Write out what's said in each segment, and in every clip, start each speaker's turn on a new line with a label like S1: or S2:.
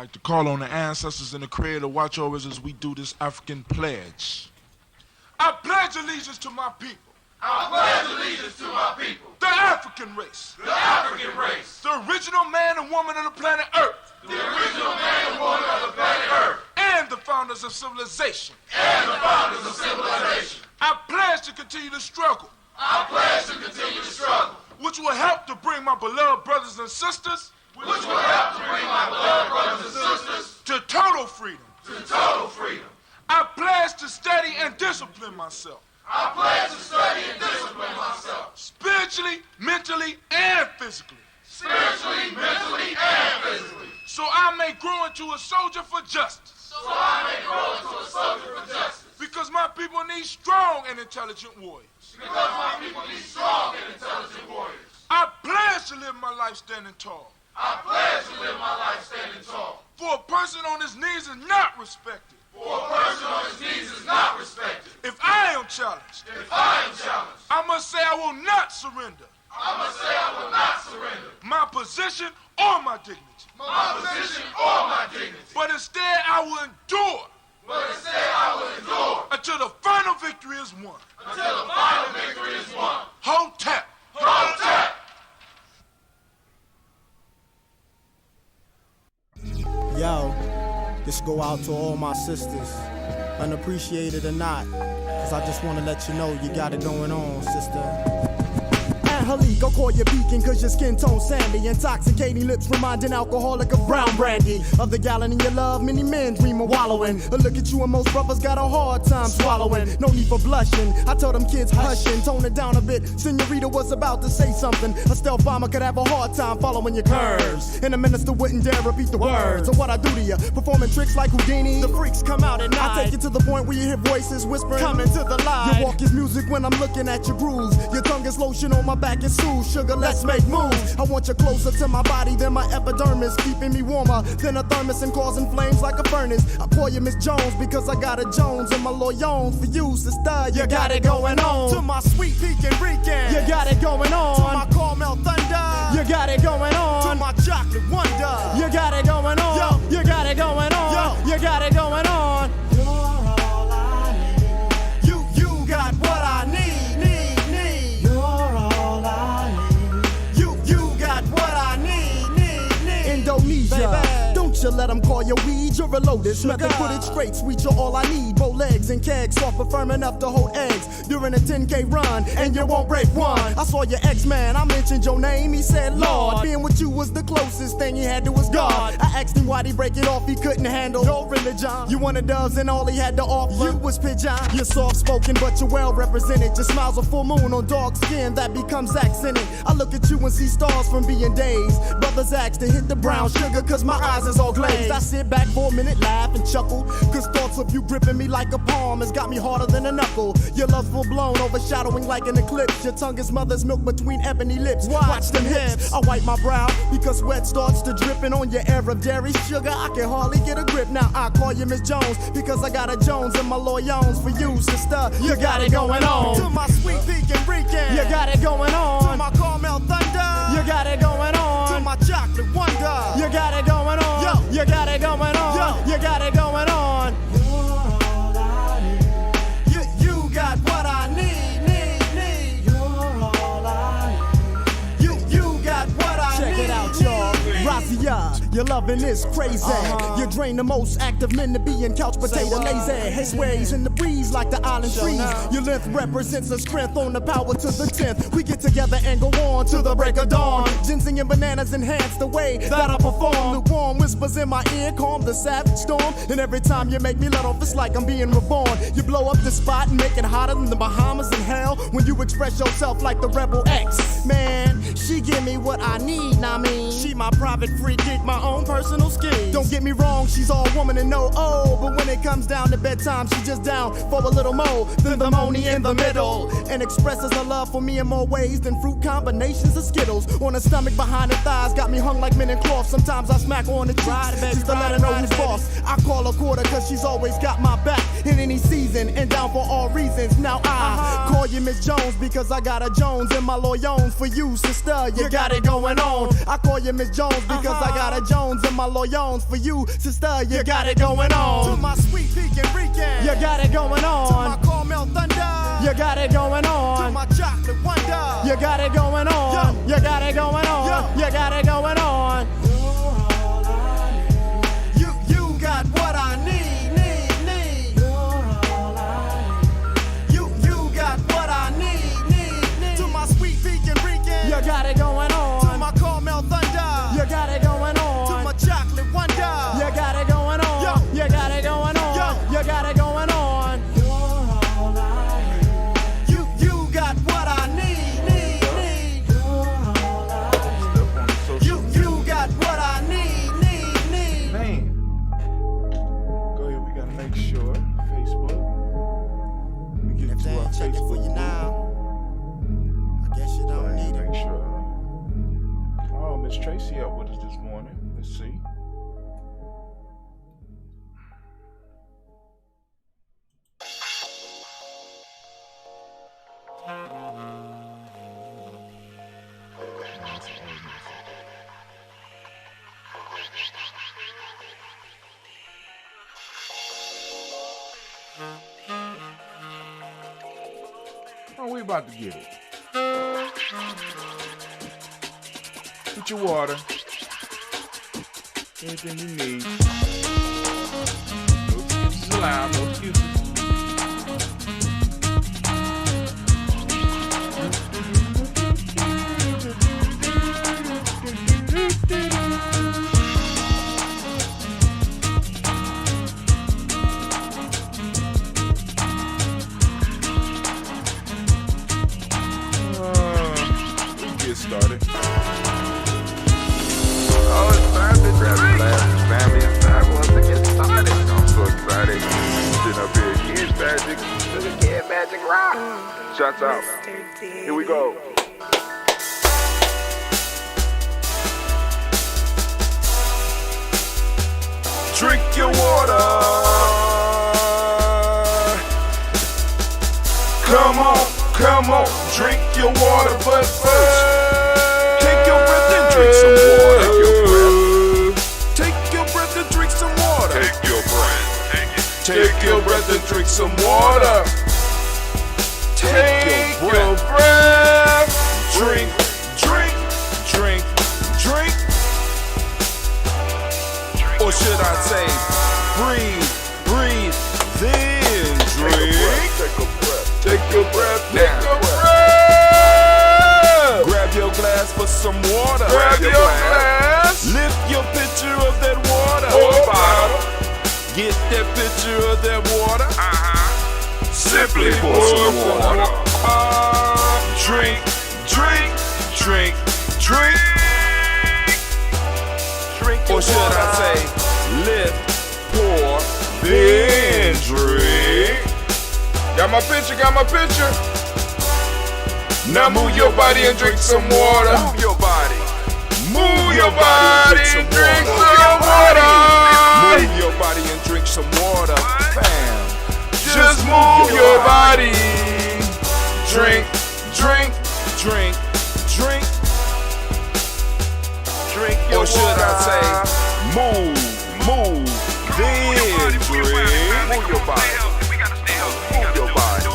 S1: like to call on the ancestors and the Creator to watch over us as we do this African pledge. I pledge allegiance to my people.
S2: I pledge allegiance to my people.
S1: The African race.
S2: The African race.
S1: The original man and woman of the planet Earth.
S2: The original man and woman of the planet Earth.
S1: And the founders of civilization.
S2: And the founders of civilization.
S1: I pledge to continue to struggle.
S2: I pledge to continue to struggle.
S1: Which will help to bring my beloved brothers and sisters.
S2: Which will help to bring my beloved brothers and sisters.
S1: To total freedom.
S2: To total freedom.
S1: I pledge to study and discipline myself.
S2: I pledge to study and discipline myself.
S1: Spiritually, mentally, and physically.
S2: Spiritually, mentally, and physically.
S1: So I may grow into a soldier for justice.
S2: So I may grow into a soldier for justice.
S1: Because my people need strong and intelligent warriors.
S2: Because my people need strong and intelligent warriors.
S1: I pledge to live my life standing tall.
S2: I pledge to live my life standing tall.
S1: For a person on his knees is not respected.
S2: For a person on his knees is not respected.
S1: If I am challenged, I must say I will not surrender.
S2: I must say I will not surrender.
S1: My position or my dignity.
S2: My position or my dignity.
S1: But instead I will endure.
S2: But instead I will endure.
S1: Until the final victory is won.
S2: Until the final victory is won.
S1: Hotep.
S2: Hotep.
S3: Yo, this go out to all my sisters, unappreciated or not, cause I just wanna let you know you got it going on, sister. Halik, I'll call you beacon cause your skin tone sandy. Intoxicating lips reminding alcoholic of brown brandy. Of the gallon in your love, many men dream of wallowing. But look at you and most brothers got a hard time swallowing. No need for blushing, I told them kids hushing. Tone it down a bit, Senorita was about to say something. A stealth bomber could have a hard time following your curves. And a minister wouldn't dare repeat the words of what I do to you. Performing tricks like Houdini, the freaks come out at night. I take you to the point where you hear voices whispering, coming to the light. Your walk is music when I'm looking at your grooves. Your tongue is lotion on my back. It's sugar, let's make moves. I want you closer to my body than my epidermis, keeping me warmer than a thermos and causing flames like a furnace. I call you Miss Jones because I got a Jones and my loyons for you, sister. You got it going on. To my sweet Pekin Rican, you got it going on. To my caramel thunder, you got it going on. To my chocolate wonder, you got it going on. Yo, you got it going on. Yo, you got it going on. You're all I need. You got what I need. Indonesia. Don't you let them call you weed, you're a lotus. Method put it straight, sweet, you're all I need. Bow legs and kegs, soft but firm enough to hold eggs. During a 10K run, and you won't break one. I saw your ex-man, I mentioned your name, he said Lord. Being with you was the closest thing he had to his God. I asked him why'd he break it off, he couldn't handle your religion. You wanted doves and all he had to offer you was pigeon. You're soft-spoken but you're well-represented. Your smile's a full moon on dark skin that becomes accented. I look at you and see stars from being dazed. Brothers ask to hit the brown sugar cause my eyes is all glazed. I sit back for a minute, laugh and chuckle, cause thoughts of you gripping me like a palm has got me harder than a knuckle. Your love's full blown, overshadowing like an eclipse. Your tongue is mother's milk between ebony lips. Watch them hips. I wipe my brow because sweat starts to dripping on your Arab dairy sugar. I can hardly get a grip. Now I call you Miss Jones because I got a Jones and my loyons for you, sister. You got it going on. To my sweet Pekin Rican, you got it going on. To my caramel thunder, you got it going on. To my chocolate wonder, you got it going on. Yo, you got it going on. Yo, you got it going on. You're all I need. You got what I need. You're all I need. You got what I need. Check it out, y'all. Razia, your loving is crazy. You drain the most active men to be in couch potato lazy. His ways in the breeze like the island trees. Your length represents a strength on the power to the 10th. We get together and go on to the break of dawn. Ginseng and bananas enhance the way that I perform. Lukewarm whispers in my ear calm the savage storm. And every time you make me let off, it's like I'm being reborn. You blow up the spot and make it hotter than the Bahamas in hell. When you express yourself like the Rebel X. Man, she give me what I need, I mean. She my private free gig, my own personal scheme. Don't get me wrong, she's all woman and no oh. But when it comes down to bedtime, she's just down for a little more than the money in the middle. And expresses her love for me in more ways than fruit combinations of Skittles. On her stomach, behind her thighs, got me hung like men in cloth. Sometimes I smack her on the cheeks just to let her know who's boss. I call her quarter cause she's always got my back. in any season and down for all reasons. Now I call you Miss Jones because I got a Jones in my loyons for you, sister. You got it going on. I call you Miss Jones because I got a Jones in my loyons for you, sister. You got it going on. To my sweet Puerto Rican, you got it going on. To my caramel thunder, you got it going on. To my chocolate wonder, you got it going on. You got it going on. You got it going on. You got what I need. You got what I need. To my sweet Puerto Rican, you got it going on. To my caramel thunder, you got it going on. To my chocolate wonder, you got it going on. You got it going on. You got it going on. You got what I need. You got what I need.
S1: Man. Go ahead, we gotta make sure. Facebook. Let me get
S3: If
S1: to
S3: they
S1: our
S3: ain't checking
S1: Facebook
S3: for you
S1: group.
S3: now, I guess you don't need it.
S1: Make sure. Oh, Miss Tracy up with us this morning. Let's see. Oh, we about to get it. Put your water. Everything you need. No excuses allowed, no excuses. Started.
S2: Oh, it's time to grab your glasses, family. It's time for us to get started. I'm so excited. Sitting up here, Kids Magic, to the Kid Magic Rock. Shouts out. Here we go.
S1: Drink your water. Come on, drink your water, but first, take your breath and drink some water. Take your breath and drink some water.
S2: Take your breath.
S1: Take your breath and drink some water. Take your breath. Drink. Or should I say, breathe, then drink. Take your breath. Grab your glass for some water.
S2: Grab your glass.
S1: Lift your pitcher of that water.
S2: Pour a bottle.
S1: Get that pitcher of that water.
S2: Simply pour some water.
S1: Drink. Or should I say, lift, pour, then drink. Got my picture. Now move your body and drink some water.
S2: Move your body.
S1: Move your body and drink some water. Move your body and drink some water. Bam. Just move your body. Drink.
S2: Your
S1: or should I say, move, then drink.
S2: Move your body. Move your body.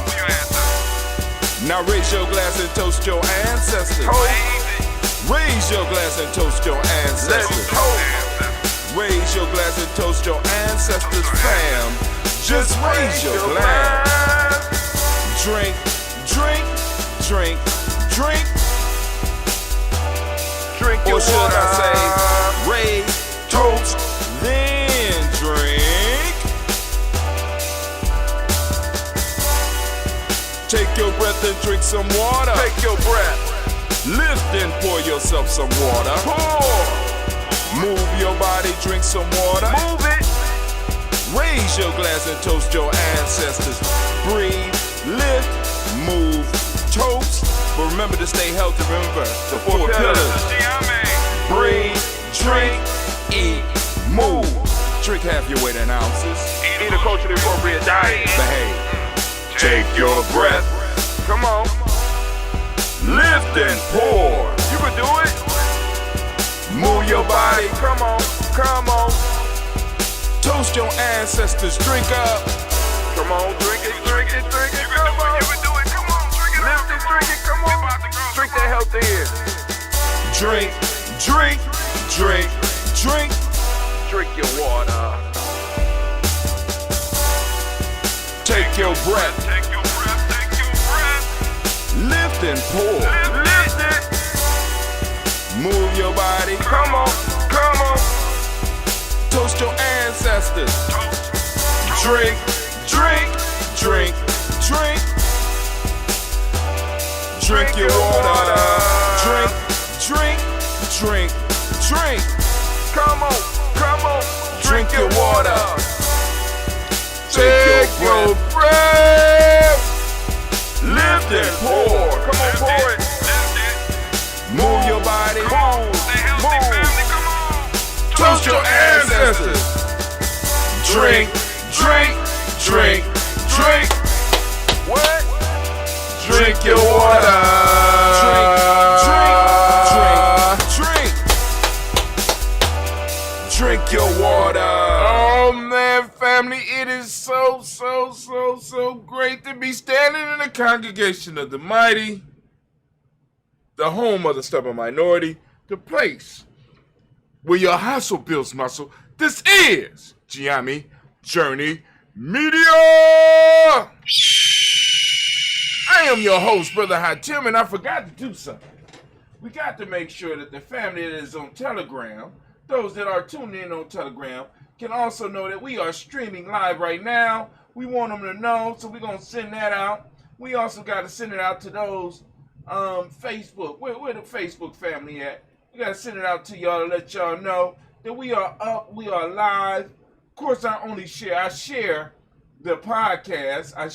S1: Now raise your glass and toast your ancestors. Raise your glass and toast your ancestors. Raise your glass and toast your ancestors, fam. Just raise your glass. Drink. Or should I say, raise, toast, then drink. Take your breath and drink some water.
S2: Take your breath.
S1: Lift and pour yourself some water.
S2: Pour.
S1: Move your body, drink some water.
S2: Move it.
S1: Raise your glass and toast your ancestors. Breathe, lift, move, toast. But remember to stay healthy. Remember the four pillars. Breathe, drink, eat, move. Drink half your weight in ounces.
S2: Eat a culturally appropriate diet.
S1: Behave. Take your breath.
S2: Come on.
S1: Lift and pour.
S2: You can do it.
S1: Move your body.
S2: Come on. Come on.
S1: Toast your ancestors. Drink up.
S2: Come on. Drink it. Drink it. Drink it. Come on. You can do it. Come on. Drink it. Lift it. Drink it. Come on. Drink that health in.
S1: Drink. Drink. Drink. Drink.
S2: Drink your water.
S1: Take your breath.
S2: Take your breath. Take your breath.
S1: Lift and pour.
S2: Lift it.
S1: Move your body.
S2: Come on. Come on.
S1: Toast your ancestors. Drink. Drink. Drink. Drink. Drink your water. Drink. Drink. Drink. Drink.
S2: Come on. Come on.
S1: Drink your water.
S2: Take your breath.
S1: Lift and pour.
S2: Come on, pour it.
S1: Move your body.
S2: Move.
S1: Move. Toast your ancestors. Drink. Drink. Drink. Drink.
S2: What?
S1: Drink your water. Drink. Drink. Drink. Drink. Drink your water.
S4: Oh man, family, it is so great to be standing in the congregation of the mighty, the home of the stubborn minority, the place where your hustle builds muscle. This is GNJMedia. I am your host, Brother Hatim, and I forgot to do something. We got to make sure that the family that is on Telegram, those that are tuned in on Telegram, can also know that we are streaming live right now. We want them to know, so we're going to send that out. We also got to send it out to those Facebook. Where the Facebook family at? We got to send it out to y'all to let y'all know that we are up, we are live. Of course, I share the podcast. I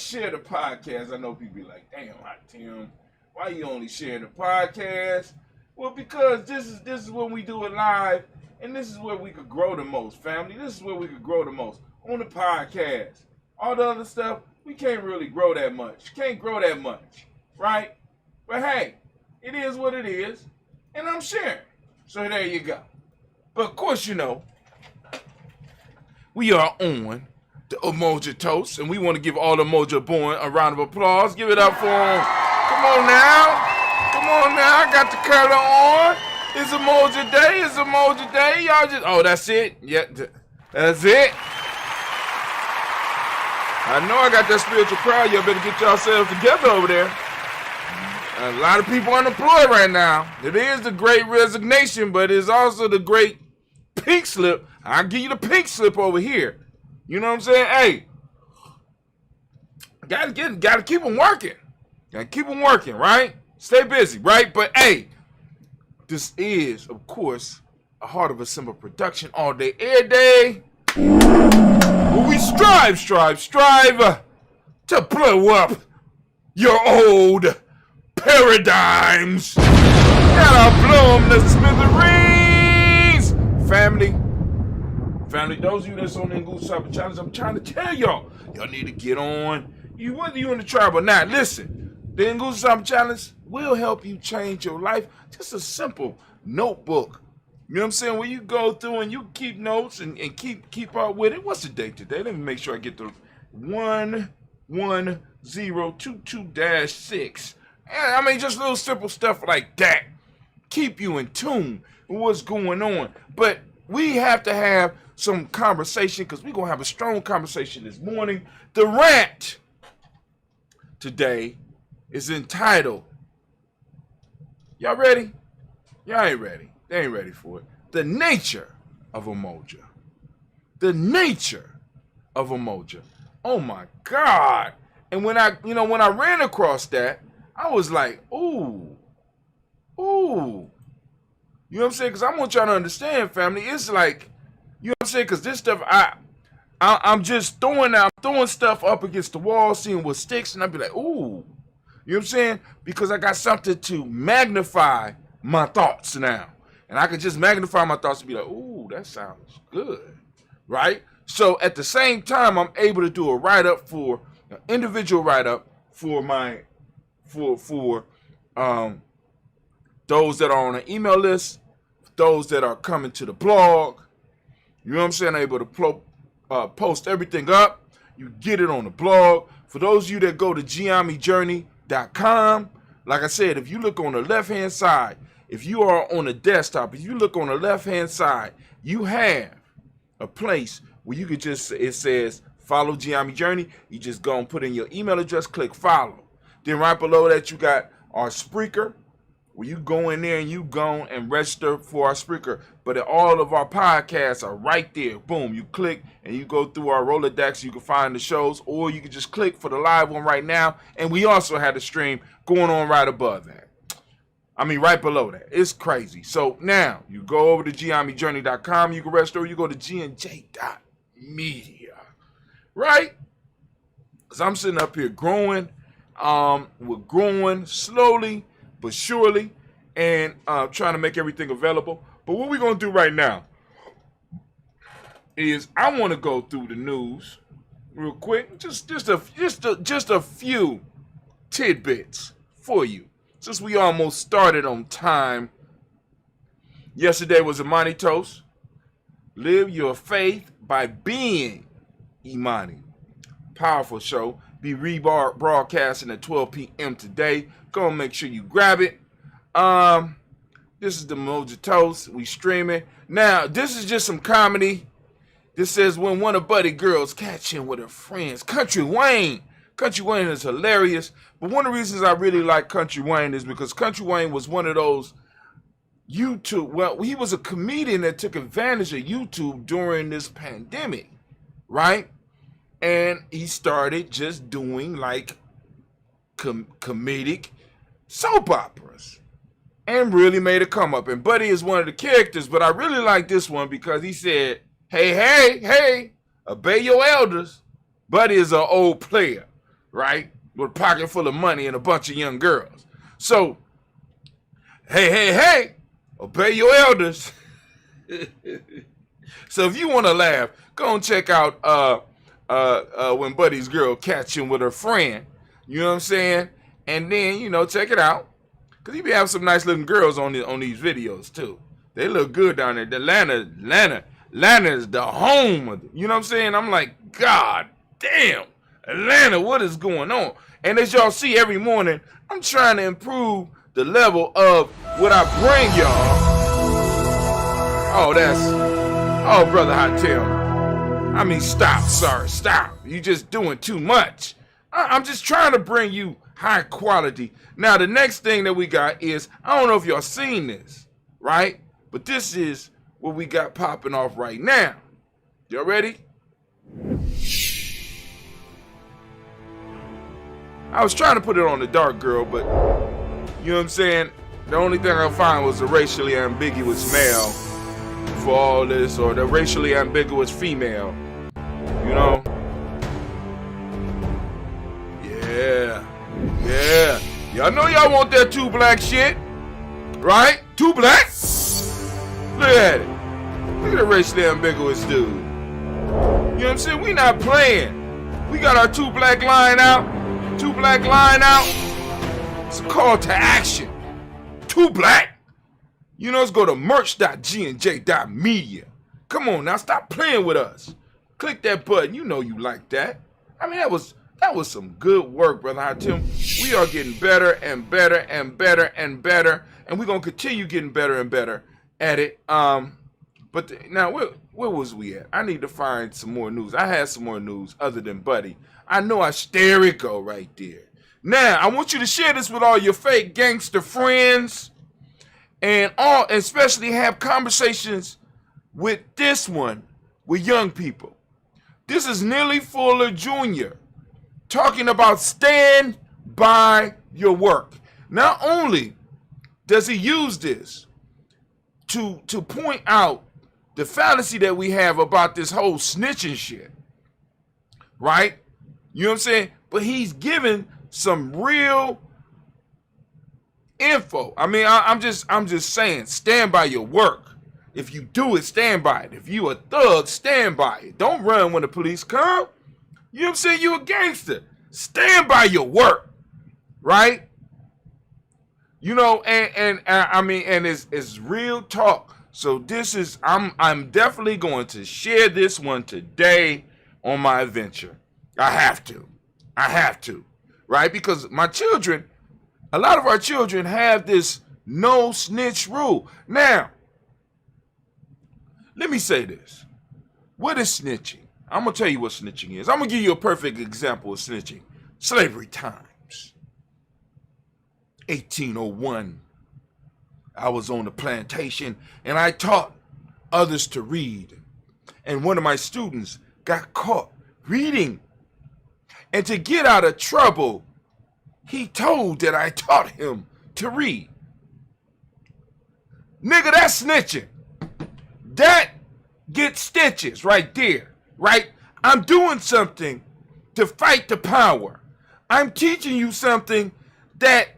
S4: know people be like, damn, Tim, why you only sharing the podcast? Well, because this is when we do it live, and this is where we could grow the most, family. This is where we could grow the most, on the podcast. All the other stuff, we can't really grow that much. Can't grow that much, right? But hey, it is what it is, and I'm sharing. So there you go. But of course, you know, we are on the Umoja toast, and we want to give all the Umoja born a round of applause. Give it up for them. Come on now. Come on now. I got the color on. It's Umoja Day. It's Umoja Day. Y'all just, oh, that's it? Yeah, that's it. I know I got that spiritual crowd. Y'all better get yourselves together over there. A lot of people unemployed right now. It is the great resignation, but it's also the great pink slip. I'll give you the pink slip over here. You know what I'm saying? Hey, gotta keep them working. Gotta keep them working, right? Stay busy, right? But hey, this is, of course, a Heart of a Simple production all day, every day. Where we strive to blow up your old paradigms. Gotta blow them to smithereens. Family, those of you that's on the Ngoose Cyber Challenge, I'm trying to tell y'all need to get on. Whether you're in the tribe or not, listen, the Ngoose Cyber Challenge will help you change your life. Just a simple notebook. You know what I'm saying? Where you go through and you keep notes and keep up with it. What's the date today? Let me make sure I get the 11022-6. I mean, just little simple stuff like that. Keep you in tune with what's going on. But we have to have some conversation, because we're going to have a strong conversation this morning. The rant today is entitled, y'all ready? Y'all ain't ready. They ain't ready for it. The nature of Umoja. The nature of Umoja. Oh my God. And when I ran across that, I was like, ooh. You know what I'm saying? Because I want y'all to understand, family. It's like, you know what I'm saying? Because this stuff, I'm just throwing stuff up against the wall, seeing what sticks, and I'd be like, ooh. You know what I'm saying? Because I got something to magnify my thoughts now. And I can just magnify my thoughts and be like, ooh, that sounds good. Right? So at the same time, I'm able to do a write-up for an individual write-up for my for those that are on an email list, those that are coming to the blog. You know what I'm saying? I'm able to post everything up. You get it on the blog. For those of you that go to GNJMedia.support, like I said, if you look on the left-hand side, if you are on a desktop, if you look on the left-hand side, you have a place where you could just, it says follow GNJMedia Journey. You just go and put in your email address, click follow. Then right below that, you got our Spreaker, where you go in there and you go and register for our Spreaker. But all of our podcasts are right there. Boom, you click and you go through our Rolodex. You can find the shows, or you can just click for the live one right now. And we also have the stream going on right above that. I mean, right below that. It's crazy. So now you go over to GNJMedia.com. You can register, or you go to GNJ.Media. Right? Because I'm sitting up here growing. We're growing slowly but surely, and trying to make everything available. But what we're gonna do right now is I want to go through the news real quick, just a few tidbits for you, since we almost started on time. Yesterday was Imani Toast. Live your faith by being Imani. Powerful show. Be rebroadcasting at 12 p.m. today. Go and make sure you grab it. This is the Umoja Toast. We streaming. Now, this is just some comedy. This says, when one of Buddy girls catch him with her friends. Country Wayne. Country Wayne is hilarious. But one of the reasons I really like Country Wayne is because Country Wayne was one of those YouTube. Well, he was a comedian that took advantage of YouTube during this pandemic, right? And he started just doing like comedic soap operas and really made a come up. And Buddy is one of the characters, but I really like this one because he said, hey, obey your elders. Buddy is an old player, right? With a pocket full of money and a bunch of young girls. So, hey, obey your elders. So if you want to laugh, go and check out when Buddy's girl catch him with her friend. You know what I'm saying? And then, check it out. Because he be having some nice looking girls on these videos too. They look good down there. Atlanta is the home of it. You know what I'm saying? I'm like, God damn, Atlanta, what is going on? And as y'all see every morning, I'm trying to improve the level of what I bring y'all. Oh, Brother Hotel. I mean, stop. You just doing too much. I'm just trying to bring you high quality. Now, the next thing that we got is, I don't know if y'all seen this, right? But this is what we got popping off right now. Y'all ready? I was trying to put it on the dark girl, but you know what I'm saying? The only thing I found was a racially ambiguous male for all this, or the racially ambiguous female. You know? Yeah. Y'all know y'all want that 2 black shit, right? 2 black? Look at it. Look at the racially ambiguous dude. You know what I'm saying? We not playing. We got our 2 black line out. 2 black line out. It's a call to action. 2 black. Let's go to merch.GNJ.Media. Come on now, stop playing with us. Click that button. You know you like that. I mean, that was some good work, Brother Hatim. We are getting better and better and better and better, and we're gonna continue getting better and better at it. Now where was we at? I need to find some more news. I had some more news other than Buddy. I know there it go right there. Now I want you to share this with all your fake gangster friends, and especially have conversations with this one with young people. This is Neely Fuller Jr. talking about stand by your work. Not only does he use this to point out the fallacy that we have about this whole snitching shit, right? You know what I'm saying? But he's giving some real info. I mean, I'm just saying, stand by your work. If you do it, stand by it. If you a thug, stand by it. Don't run when the police come. You know what I'm saying? You a gangster. Stand by your work, right? You know, and I mean, and it's real talk. So this is, I'm definitely going to share this one today on my adventure. I have to, right? Because my children, a lot of our children have this no snitch rule. Now, let me say this. What is snitching? I'm going to tell you what snitching is. I'm going to give you a perfect example of snitching. Slavery times. 1801. I was on the plantation and I taught others to read. And one of my students got caught reading. And to get out of trouble, he told that I taught him to read. Nigga, that's snitching. That gets stitches right there, right? I'm doing something to fight the power. I'm teaching you something that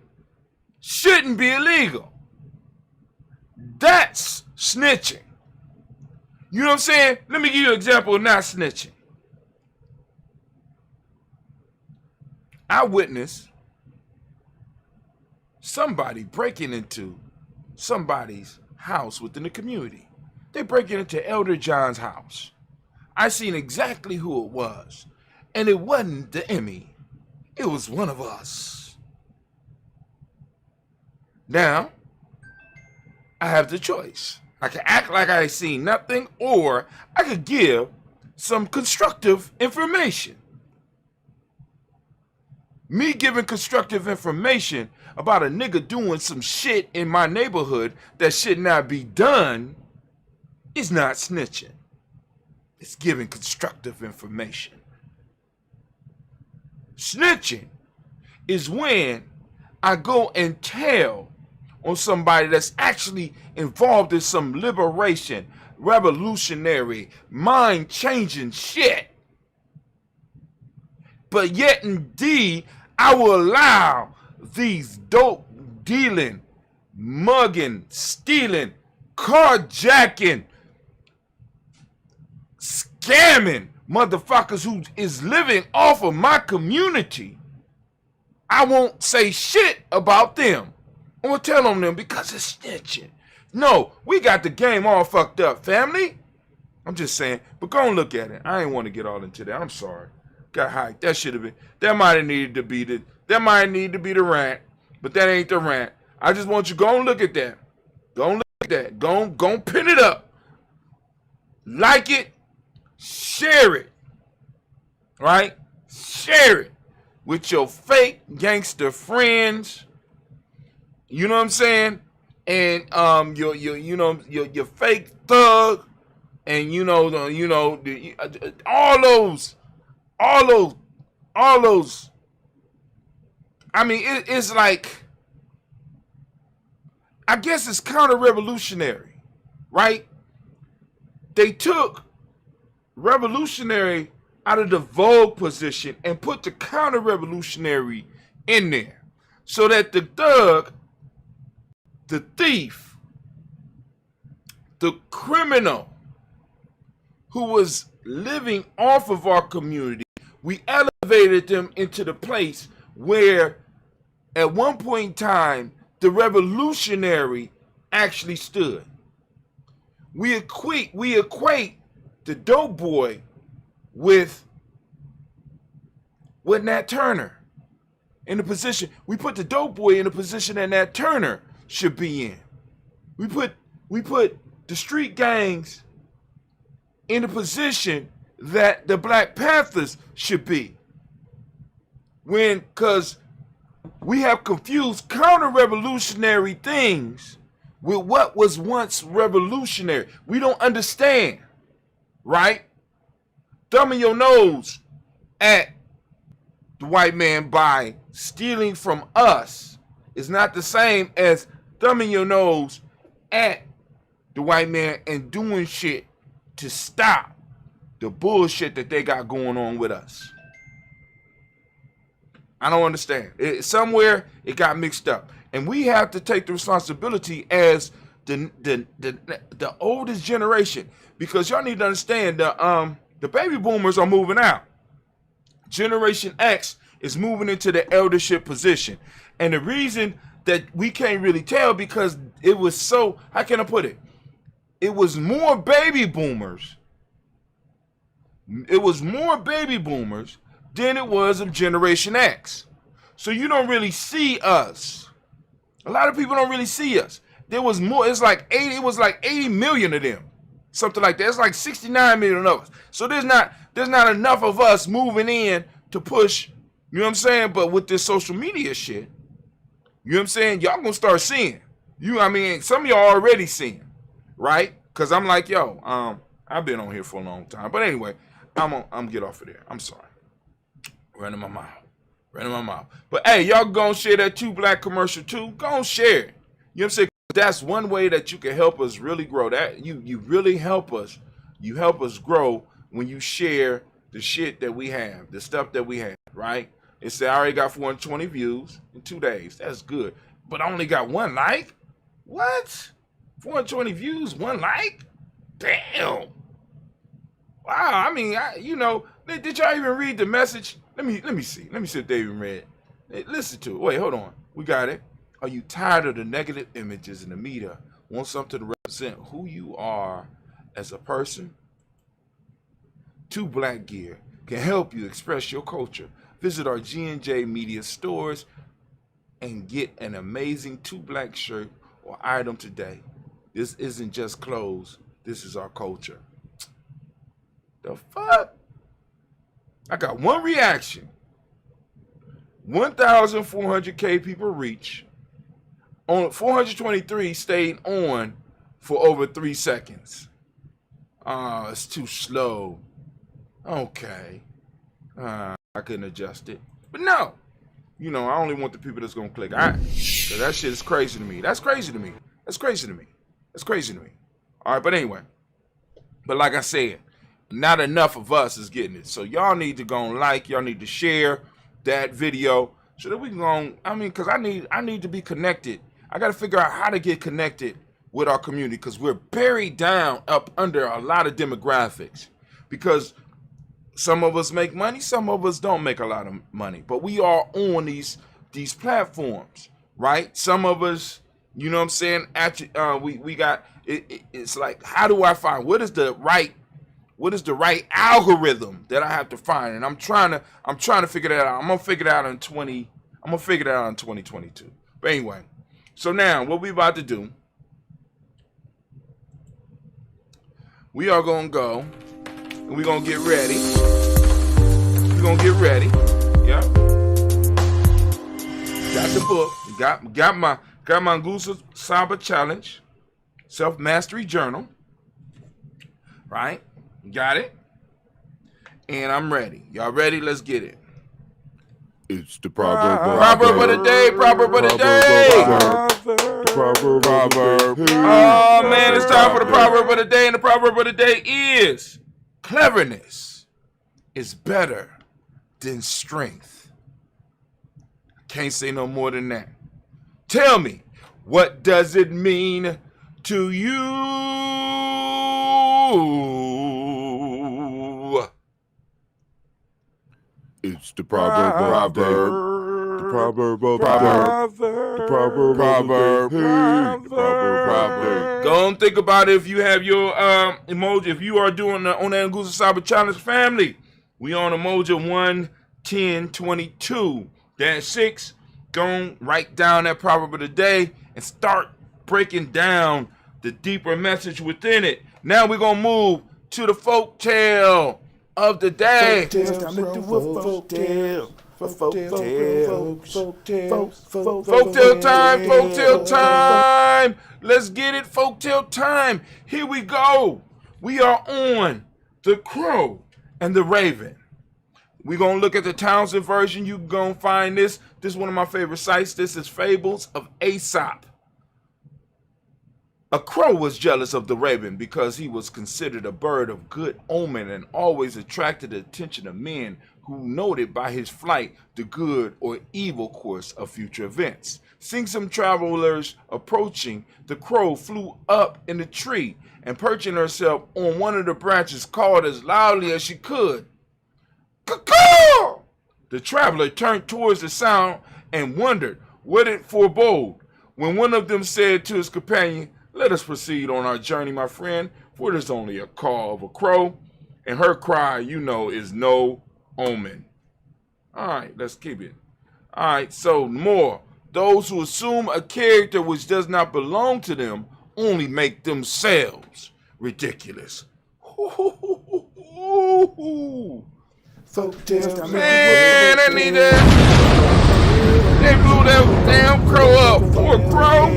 S4: shouldn't be illegal. That's snitching. You know what I'm saying? Let me give you an example of not snitching. I witnessed somebody breaking into somebody's house within the community. They breaking into Elder John's house. I seen exactly who it was. And it wasn't the Emmy. It was one of us. Now, I have the choice. I can act like I seen nothing, or I could give some constructive information. Me giving constructive information about a nigga doing some shit in my neighborhood that should not be done is not snitching. It's giving constructive information. Snitching is when I go and tell on somebody that's actually involved in some liberation, revolutionary, mind-changing shit. But yet indeed, I will allow these dope dealing, mugging, stealing, carjacking, scamming motherfuckers who is living off of my community. I won't say shit about them or tell on them because it's snitching. No, we got the game all fucked up, family. I'm just saying, but go and look at it. I ain't want to get all into that. I'm sorry. Got hyped. That should have been. That might have needed to be the. That might need to be the rant, but that ain't the rant. I just want you to go and look at that. Go and look at that. Go and pin it up. Like it. Share it. Right? Share it with your fake gangster friends. You know what I'm saying? And your fake thug, and all those. I mean, it's like, I guess it's counter-revolutionary, right? They took revolutionary out of the Vogue position and put the counter-revolutionary in there so that the thug, the thief, the criminal who was living off of our community, we elevated them into the place where at one point in time the revolutionary actually stood. We equate the dope boy with Nat Turner in the position. We put the dope boy in the position that Nat Turner should be in. We put the street gangs in the position that the Black Panthers should be. Because we have confused counter-revolutionary things with what was once revolutionary. We don't understand, right? Thumbing your nose at the white man by stealing from us is not the same as thumbing your nose at the white man and doing shit to stop the bullshit that they got going on with us. I don't understand. Somewhere it got mixed up. And we have to take the responsibility as the oldest generation, because y'all need to understand the baby boomers are moving out. Generation X is moving into the eldership position. And the reason that we can't really tell, because it was so, how can I put it? It was more baby boomers. It was more baby boomers than it was of Generation X. So you don't really see us. A lot of people don't really see us. There was more, it was like 80 million of them. Something like that. It's like 69 million of us. So there's not enough of us moving in to push, you know what I'm saying? But with this social media shit, you know what I'm saying? Y'all gonna start seeing. Some of y'all already seeing, right? Cause I'm like, yo, I've been on here for a long time. But anyway, I'm gonna get off of there. I'm sorry. Running my mouth. But hey, y'all gonna share that 2 Black commercial too? Go and share it. You know what I'm saying? That's one way that you can help us really grow. That you really help us. You help us grow when you share the shit that we have, the stuff that we have, right? It said I already got 420 views in 2 days. That's good. But I only got 1 like? What? 420 views, 1 like? Damn. Wow. Did y'all even read the message? Let me see. Let me see if they even read. Hey, listen to it. Wait, hold on. We got it. Are you tired of the negative images in the media? Want something to represent who you are as a person? 2 Black gear can help you express your culture. Visit our GNJ Media stores and get an amazing 2 Black shirt or item today. This isn't just clothes. This is our culture. The fuck? I got 1 reaction. 1,400K people reach. On 423 stayed on for over 3 seconds. It's too slow. Okay. I couldn't adjust it. But no. I only want the people that's gonna click. Cause that shit is crazy to me. That's crazy to me. All right, but anyway. But like I said, not enough of us is getting it. So y'all need to go and like, y'all need to share that video so that we can go, cause I need to be connected. I got to figure out how to get connected with our community, because we're buried down up under a lot of demographics, because some of us make money, some of us don't make a lot of money, but we are on these platforms, right? Some of us, you know what I'm saying? We got it, it's like, how do I find what is the right algorithm that I have to find? And I'm trying to figure that out. I'm gonna figure it out in 2022. But anyway. So now, what we about to do, we are going to go, and we're going to get ready. Yeah. Got the book. Got my Ngusa Saba Challenge, Self-Mastery Journal. Right? Got it. And I'm ready. Y'all ready? Let's get it.
S1: It's the proverb
S4: of the day. Oh man, it's time for the proverb of the day, and the proverb of the day is: cleverness is better than strength. Can't say no more than that. Tell me, what does it mean to you?
S1: It's the proverb.
S4: Go and think about it. If you have your emoji, if you are doing the on that Ngusa Saba Challenge family, we on Umoja 1:10:22-6. Go and write down that proverb of the day and start breaking down the deeper message within it. Now we're gonna move to the folk tale of the day. Folktale time. Let's get it, folktale time. Here we go. We are on The Crow and the Raven. We're going to look at the Townsend version. You're going to find this. This is one of my favorite sites. This is Fables of Aesop. A crow was jealous of the raven because he was considered a bird of good omen and always attracted the attention of men who noted by his flight the good or evil course of future events. Seeing some travelers approaching, the crow flew up in the tree and perching herself on one of the branches called as loudly as she could, "Caw-caw!" The traveler turned towards the sound and wondered what it forebode, when one of them said to his companion, "Let us proceed on our journey, my friend, for it is only a call of a crow, and her cry, you know, is no omen." All right, let's keep it. All right, so more. Those who assume a character which does not belong to them only make themselves ridiculous. Man, I need that. They blew that damn crow up. Poor crow.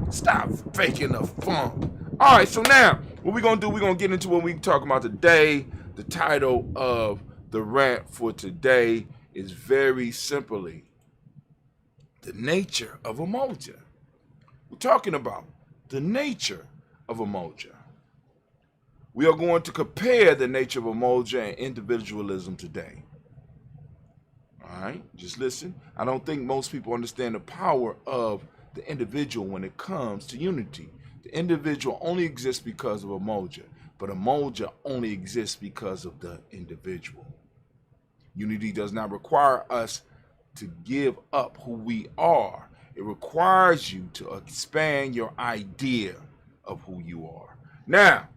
S4: Stop faking the funk. All right, so now what we're going to do, we're going to get into what we talk about today. The title of the rant for today is very simply the nature of Umoja. We're talking about the nature of Umoja. We are going to compare the nature of Umoja and individualism today. All right, just listen. I don't think most people understand the power of the individual when it comes to unity. The individual only exists because of Umoja, but Umoja only exists because of the individual. Unity does not require us to give up who we are. It requires you to expand your idea of who you are. Now,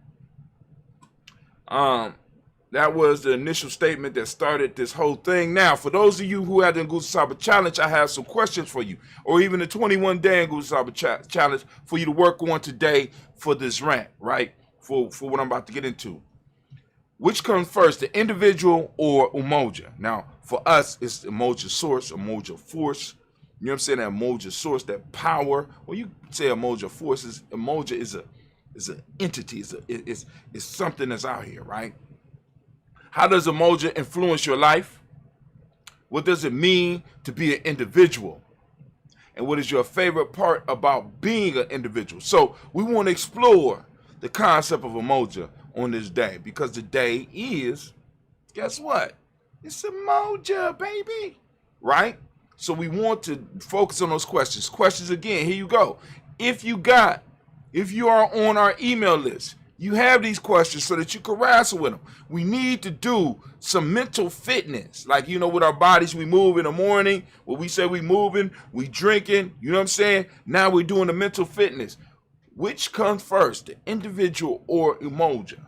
S4: that was the initial statement that started this whole thing. Now, for those of you who had the Nguzo Challenge, I have some questions for you, or even the 21-day Nguzo Challenge for you to work on today for this rant, right? For what I'm about to get into. Which comes first, the individual or Umoja? Now, for us, it's Umoja source, Umoja force. You know what I'm saying? That Umoja source, that power. Well, you say Umoja force is Umoja is an entity. It's something that's out here, right? How does Umoja influence your life? What does it mean to be an individual? And what is your favorite part about being an individual? So we want to explore the concept of Umoja on this day, because the day is, guess what? It's Umoja, baby, right? So we want to focus on those questions. Questions again, here you go. If you are on our email list, you have these questions so that you can wrestle with them. We need to do some mental fitness. Like, you know, with our bodies, we move in the morning. When we say we moving, we drinking, you know what I'm saying? Now we're doing the mental fitness. Which comes first, the individual or Umoja?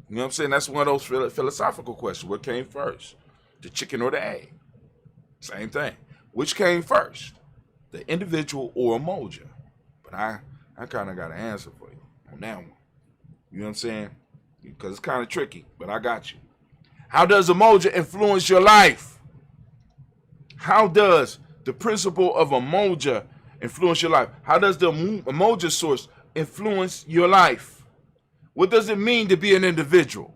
S4: You know what I'm saying? That's one of those philosophical questions. What came first? The chicken or the egg? Same thing. Which came first? The individual or Umoja? But I kind of got an answer for you on that one. You know what I'm saying? Because it's kind of tricky, but I got you. How does Umoja influence your life? How does the principle of Umoja influence your life? How does the Umoja source influence your life? What does it mean to be an individual?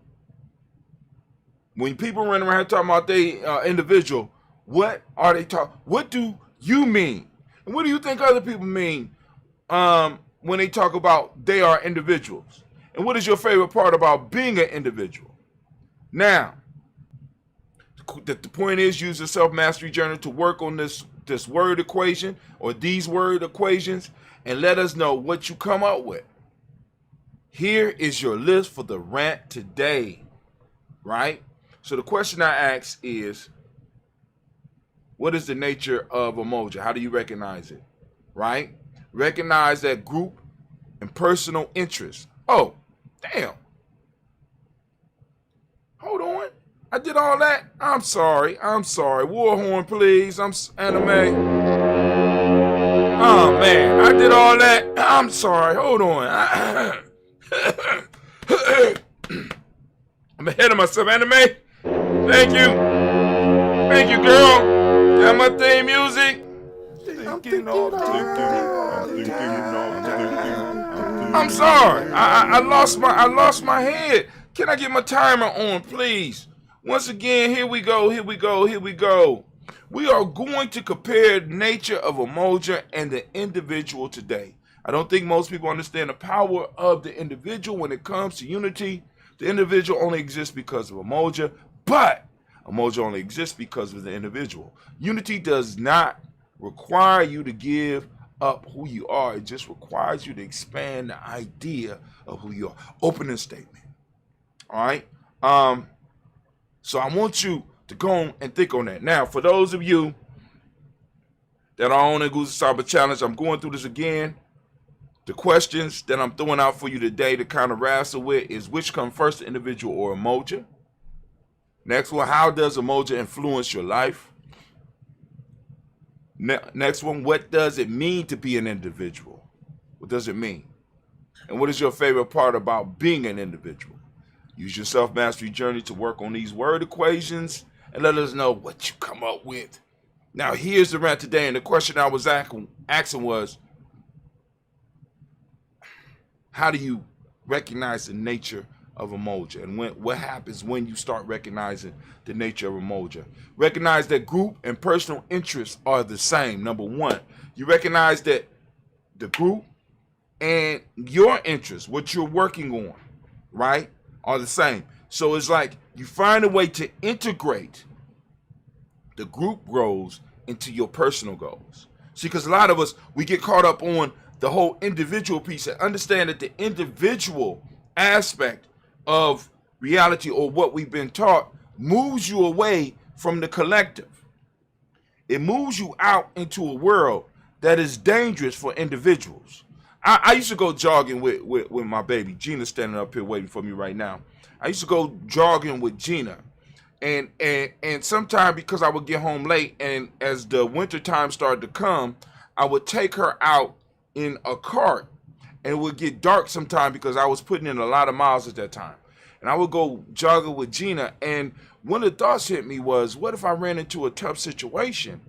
S4: When people run around talking about they individual, what are they talking? What do you mean? And what do you think other people mean when they talk about they are individuals? And what is your favorite part about being an individual? Now, the point is, use the self-mastery journal to work on this word equation or these word equations and let us know what you come up with. Here is your list for the rant today, right? So the question I ask is, what is the nature of Umoja? How do you recognize it, right? Recognize that group and personal interest. Oh, damn. Hold on. I did all that? I'm sorry. War horn, please. I'm anime. Oh, man. I did all that. I'm sorry. Hold on. I'm ahead of myself, anime. Thank you. Thank you, girl. Got my theme music. I'm sorry. I lost my head. Can I get my timer on, please? Once again, here we go. We are going to compare the nature of Umoja and the individual today. I don't think most people understand the power of the individual when it comes to unity. The individual only exists because of Umoja, but Umoja only exists because of the individual. Unity does not require you to give up who you are. It just requires you to expand the idea of who you are. Opening statement. All right? So I want you to go on and think on that. Now, for those of you that are on the Guza Cyber Challenge, I'm going through this again. The questions that I'm throwing out for you today to kind of wrestle with is, which comes first, the individual or Umoja? Next one, how does Umoja influence your life? Next one, what does it mean to be an individual? What does it mean? And what is your favorite part about being an individual? Use your self-mastery journey to work on these word equations and let us know what you come up with. Now, here's the rant today, and the question I was asking was, how do you recognize the nature of Umoja? And what happens when you start recognizing the nature of Umoja? Recognize that group and personal interests are the same. Number one, you recognize that the group and your interests, what you're working on, right, are the same. So it's like you find a way to integrate the group goals into your personal goals. See, because a lot of us, we get caught up on the whole individual piece and understand that the individual aspect of reality, or what we've been taught, moves you away from the collective. It moves you out into a world that is dangerous for individuals. I used to go jogging with my baby. Gina's standing up here waiting for me right now. I used to go jogging with Gina. And sometimes, because I would get home late, and as the winter time started to come, I would take her out in a cart, and it would get dark sometime because I was putting in a lot of miles at that time. And I would go jogging with Gina, and one of the thoughts hit me was, what if I ran into a tough situation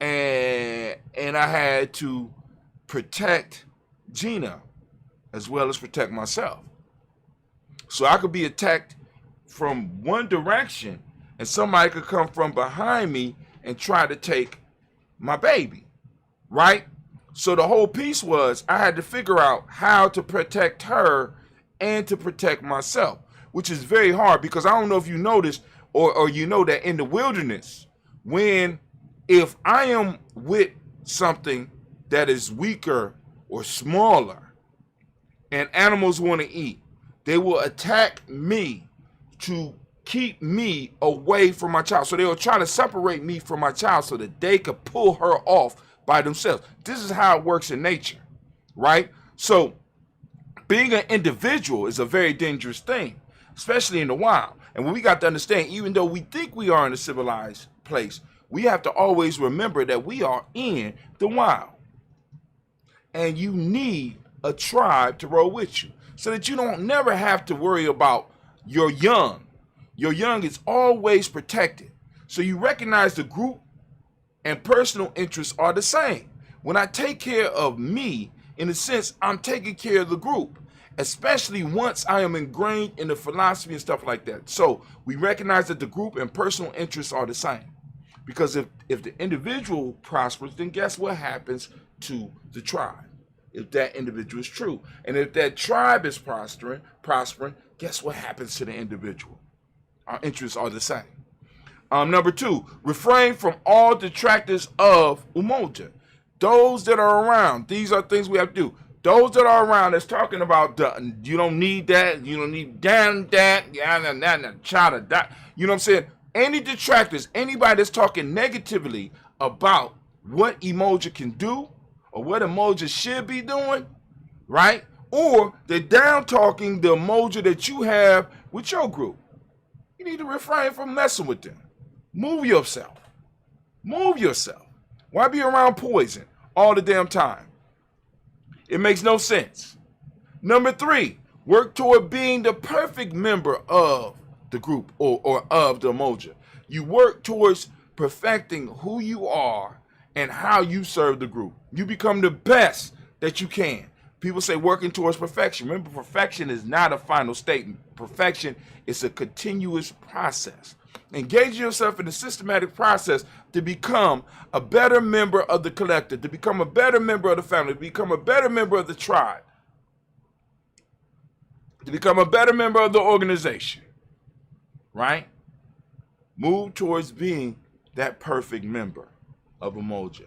S4: and I had to protect Gina as well as protect myself? So I could be attacked from one direction, and somebody could come from behind me and try to take my baby, right? So the whole piece was, I had to figure out how to protect her and to protect myself, which is very hard, because I don't know if you noticed or you know that in the wilderness, if I am with something that is weaker or smaller and animals want to eat, they will attack me to keep me away from my child. So they will try to separate me from my child so that they could pull her off by themselves. This is how it works in nature, right? So being an individual is a very dangerous thing, especially in the wild. And we got to understand, even though we think we are in a civilized place, we have to always remember that we are in the wild. And you need a tribe to roll with you so that you don't never have to worry about your young. Your young is always protected. So you recognize the group and personal interests are the same. When I take care of me, in a sense, I'm taking care of the group, especially once I am ingrained in the philosophy and stuff like that. So we recognize that the group and personal interests are the same. Because if the individual prospers, then guess what happens to the tribe? If that individual is true. And if that tribe is prospering, guess what happens to the individual? Our interests are the same. Number two, refrain from all detractors of Umoja. Those that are around, these are things we have to do. Those that are around that's talking about, you don't need that, you don't need that, child of that. You know what I'm saying? Any detractors, anybody that's talking negatively about what Umoja can do or what Umoja should be doing, right? Or they're down talking the Umoja that you have with your group. You need to refrain from messing with them. Move yourself. Move yourself. Why be around poison all the damn time? It makes no sense. Number three, work toward being the perfect member of the group or of the Umoja. You work towards perfecting who you are and how you serve the group. You become the best that you can. People say working towards perfection. Remember, perfection is not a final statement. Perfection is a continuous process. Engage yourself in a systematic process to become a better member of the collective, to become a better member of the family, to become a better member of the tribe. to become a better member of the organization, right? Move towards being that perfect member of Umoja.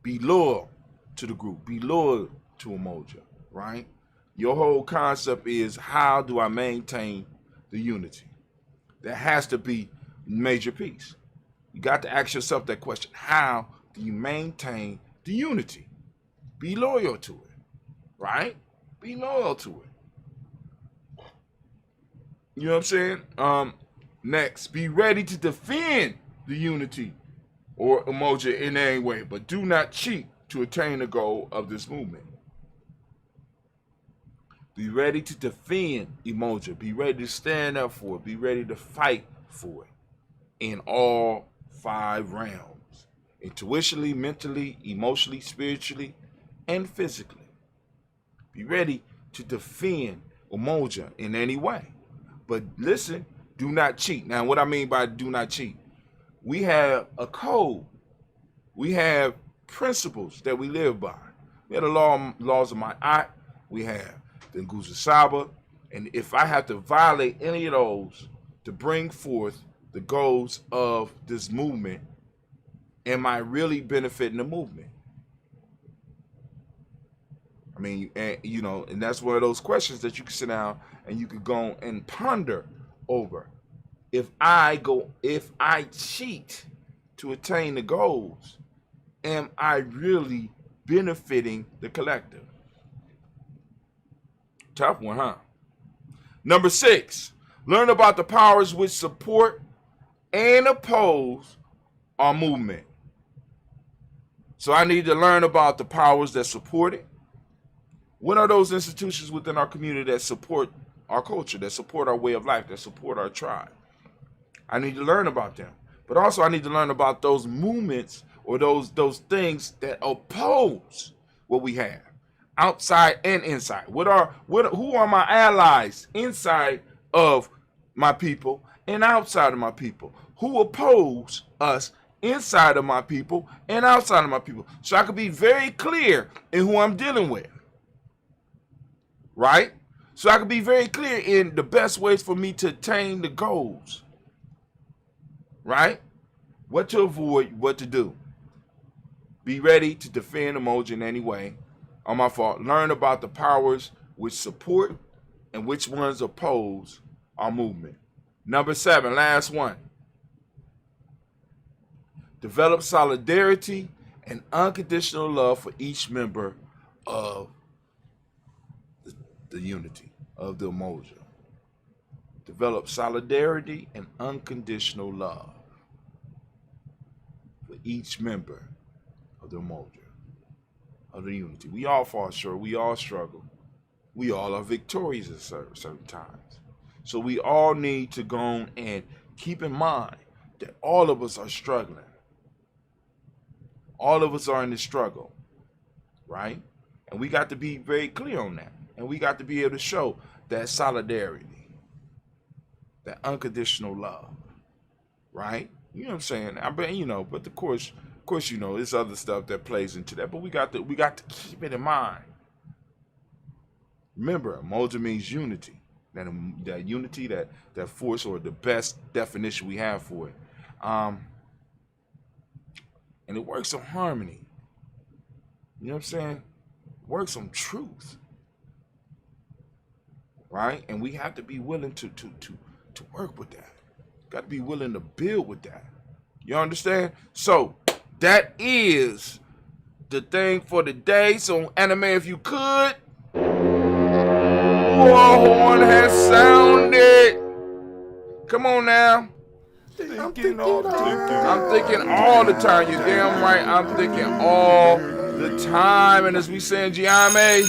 S4: Be loyal to the group. Be loyal to Umoja, right? Your whole concept is, how do I maintain the unity? That has to be major piece. You got to ask yourself that question. How do you maintain the unity? Be loyal to it, right? Be loyal to it. You know what I'm saying? Next, be ready to defend the unity or Umoja in any way, but do not cheat to attain the goal of this movement. Be ready to defend Umoja. Be ready to stand up for it. Be ready to fight for it in all 5 realms: intuitionally, mentally, emotionally, spiritually, and physically. Be ready to defend Umoja in any way. But listen, do not cheat. Now, what I mean by do not cheat, we have a code. We have principles that we live by. We have the laws of my art. We have the Nguzo Saba. And if I have to violate any of those to bring forth the goals of this movement, am I really benefiting the movement? I mean, and that's one of those questions that you can sit down and you could go and ponder over. If I cheat to attain the goals, am I really benefiting the collective? Tough one, huh? Number 6, learn about the powers which support and oppose our movement. So I need to learn about the powers that support it. What are those institutions within our community that support our culture, that support our way of life, that support our tribe? I need to learn about them. But also I need to learn about those movements or those things that oppose what we have, outside and inside. Who are my allies inside of my people and outside of my people? Who oppose us inside of my people and outside of my people? So I can be very clear in who I'm dealing with. Right? So I can be very clear in the best ways for me to attain the goals. Right? What to avoid, what to do. Be ready to defend Umoja in any way. On my fault. Learn about the powers which support and which ones oppose our movement. Number 7, last one. Develop solidarity and unconditional love for each member of the unity of the Umoja. Develop solidarity and unconditional love for each member of the Umoja, of the unity. We all fall short. We all struggle. We all are victorious at certain times. So we all need to go on and keep in mind that all of us are struggling. All of us are in the struggle, right? And we got to be very clear on that. And we got to be able to show that solidarity, that unconditional love, right? You know what I'm saying? I bet, but of course, there's other stuff that plays into that. But we got to keep it in mind. Remember, Umoja means unity. That unity, that force, or the best definition we have for it. And it works on harmony. You know what I'm saying? It works on truth. Right? And we have to be willing to work with that. Got to be willing to build with that. You understand? So that is the thing for the day. So anime, if you could. War horn has sounded. Come on now. I'm thinking all the time. You're damn right. I'm thinking all the time. And as we say in GNJMedia,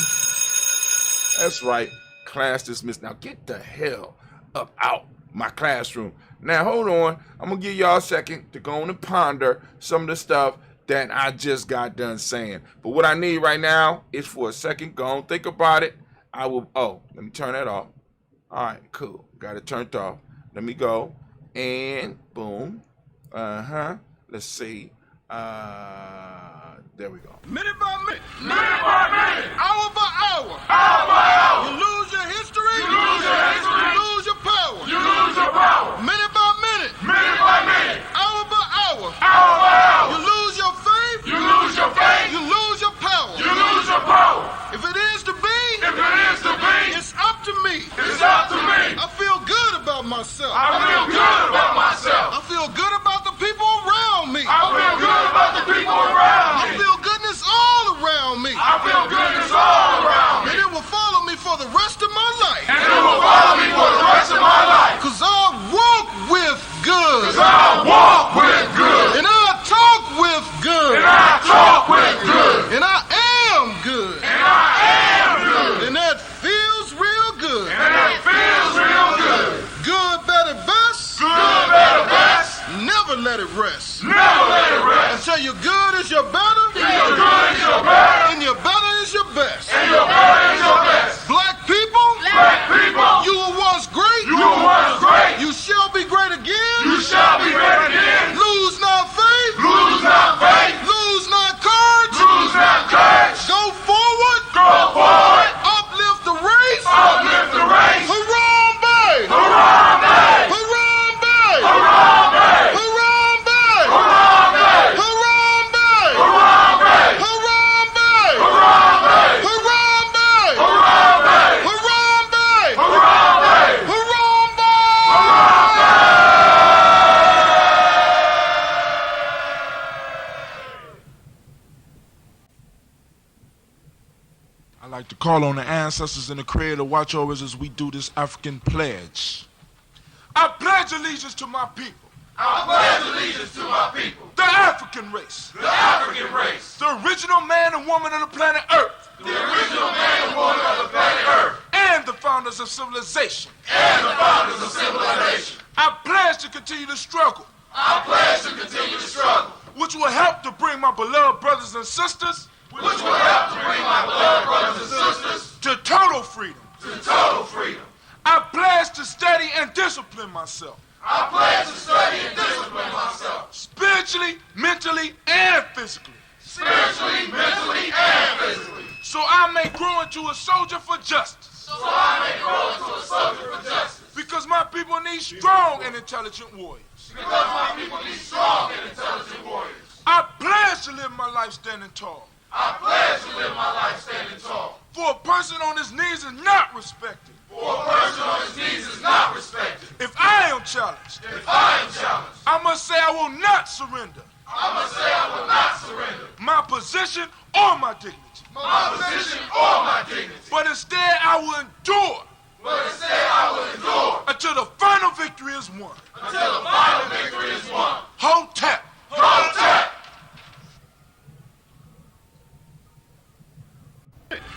S4: that's right. Class dismissed. Now get the hell up out my classroom. Now hold on. I'm going to give y'all a second to go on and ponder some of the stuff that I just got done saying. But what I need right now is for a second. Go on, think about it. Let me turn that off. All right, cool. Got it turned off. Let me go. And boom. Let's see. There we go.
S5: Minute by minute. Minute by minute. Hour by hour. Hour by hour. You lose your history. Say your good is your better.
S6: Your good is your better.
S5: And your better is your best.
S6: And your better is your best.
S5: Black people.
S6: Black people.
S5: You were once great.
S6: You were once great.
S5: You shall be great again.
S6: You shall be great again.
S5: Lose not faith.
S6: Lose not faith.
S5: Lose not courage.
S6: Lose not courage.
S5: Go forward.
S6: Go forward.
S5: Uplift the race.
S6: Uplift the race.
S5: Harambe.
S6: Harambe.
S5: Harambe.
S6: Harambe.
S5: Harambe.
S6: Harambe.
S5: Harambe.
S6: Harambe.
S5: Harambe.
S6: Harambe.
S5: Harambe.
S6: Harambe.
S5: Harambe.
S6: Harambe.
S5: Harambe.
S1: I'd like to call on the ancestors and the Creator to watch over us as we do this African pledge. I pledge allegiance to my people.
S6: I pledge allegiance to my people.
S1: The African race.
S6: The African race.
S1: The original man and woman of the planet Earth.
S6: The original man and woman of the planet Earth.
S1: And the founders of civilization.
S6: And the founders of civilization.
S1: I pledge to continue to struggle.
S6: I pledge to continue to struggle.
S1: Which will help to bring my beloved brothers and sisters.
S6: Which will help to bring my beloved brothers and sisters.
S1: To total freedom.
S6: To total freedom.
S1: I pledge to study and discipline myself.
S6: I pledge to study and discipline myself.
S1: Spiritually, mentally, and physically.
S6: Spiritually, mentally, and physically.
S1: So I may grow into a soldier for justice.
S6: So I may grow into a soldier for justice.
S1: Because my people need strong and intelligent warriors.
S6: Because my people need strong and intelligent warriors.
S1: I pledge to live my life standing tall.
S6: I pledge to live my life standing tall.
S1: For a person on his knees is not respected.
S6: For a person on his knees is not respected.
S1: If I am challenged,
S6: If I am challenged,
S1: I must say I will not surrender
S6: I must say I will not surrender
S1: my position or my dignity.
S6: my position or my dignity.
S1: But instead I will endure
S6: But instead I will endure
S1: until the final victory is won.
S6: until the final victory is won.
S1: Hold tap.
S6: Hold tight.